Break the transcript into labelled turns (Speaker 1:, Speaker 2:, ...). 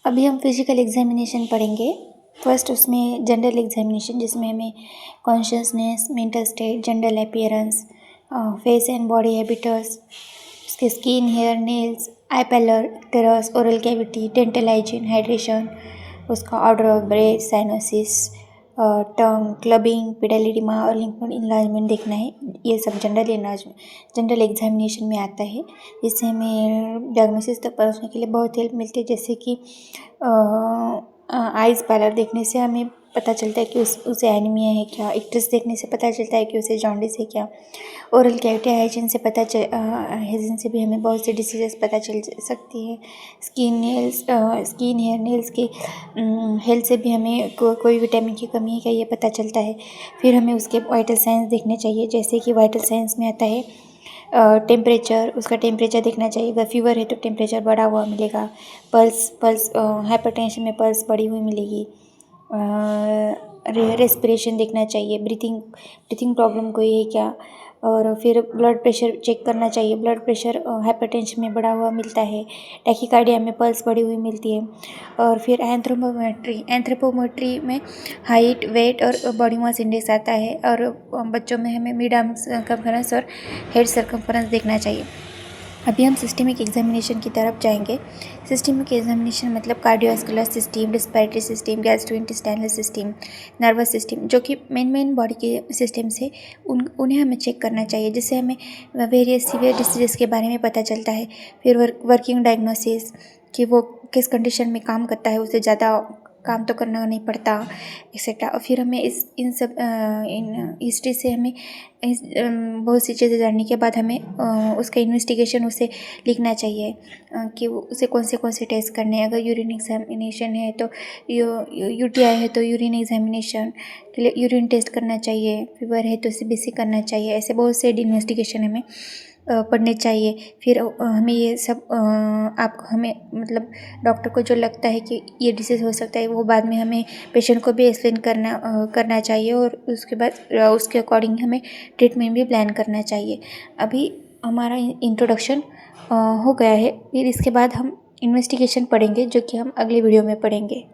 Speaker 1: अभी हम physical examination पढ़ेंगे। फर्स्ट उसमें जनरल एग्जामिनेशन, जिसमें हमें consciousness, mental state, general appearance, face and body habitus, उसके skin, hair, nails, eye pallor, icterus, oral cavity, dental hygiene, hydration, उसका odour of breath, cyanosis, tongue, clubbing, pedal oedema और lymph node enlargement देखना है। ये सब general examination में आता है। इससे हमें डायग्नोसिस तक पहुंचने के लिए बहुत हेल्प मिलती है, जैसे कि आइज़ पार्लर देखने से हमें पता चलता है कि उसे एनीमिया है क्या, इक्ट्रिस देखने से पता चलता है कि उसे जॉन्डिस है क्या, ओरल कैविटी हाइजीन से हाइजीन से भी हमें बहुत से डिसीजेस पता चल सकती है। स्किन हेयर नेल्स की हेल्थ से भी हमें कोई विटामिन की कमी है क्या, ये पता चलता है। फिर हमें उसके वाइटल साइंस देखने चाहिए, जैसे कि वाइटल साइंस में आता है टेम्परेचर, उसका टेम्परेचर देखना चाहिए। अगर फीवर है तो टेम्परेचर बढ़ा हुआ मिलेगा। पल्स हाइपरटेंशन में पल्स बढ़ी हुई मिलेगी। रेस्पिरेशन देखना चाहिए, ब्रीथिंग प्रॉब्लम कोई है क्या। और फिर ब्लड प्रेशर चेक करना चाहिए। ब्लड प्रेशर हाइपरटेंशन में बढ़ा हुआ मिलता है। टैकीकार्डिया में पल्स बढ़ी हुई मिलती है। और फिर एंथ्रोपोमेट्री में हाइट, वेट और बॉडी मास इंडेक्स आता है। और बच्चों में हमें मिड आर्म सर्कमफ्रेंस और हेड सर्कमफ्रेंस देखना चाहिए। अभी हम सिस्टमिक एग्जामिनेशन की तरफ जाएंगे। सिस्टमिक एग्जामिनेशन मतलब cardiovascular system, respiratory system, gastrointestinal system, nervous system, जो कि मेन बॉडी के सिस्टम्स है, उन्हें हमें चेक करना चाहिए, जिससे हमें वेरियस सीवियर डिसीजेस के बारे में पता चलता है। फिर वर्किंग डायग्नोसिस, कि वो किस कंडीशन में काम करता है, उसे ज़्यादा काम तो करना नहीं पड़ता, एक्सेट्रा। और फिर हमें इन हिस्ट्री से हमें बहुत सी चीज़ें जानने के बाद हमें उसका इन्वेस्टिगेशन उसे लिखना चाहिए, कि उसे कौन से टेस्ट करने हैं। अगर यूरिन एग्जामिनेशन है तो यूटीआई है तो यूरिन एग्जामिनेशन के लिए यूरिन टेस्ट करना चाहिए। फीवर है तो सीबीसी करना चाहिए। ऐसे बहुत से इन्वेस्टिगेशन हमें पढ़ने चाहिए। फिर हमें ये सब हमें मतलब डॉक्टर को जो लगता है कि ये डिसीज़ हो सकता है, वो बाद में हमें पेशेंट को भी एक्सप्लेन करना चाहिए। और उसके बाद उसके अकॉर्डिंग हमें ट्रीटमेंट भी प्लान करना चाहिए। अभी हमारा इंट्रोडक्शन हो गया है। फिर इसके बाद हम इन्वेस्टिगेशन पढ़ेंगे, जो कि हम अगले वीडियो में पढ़ेंगे।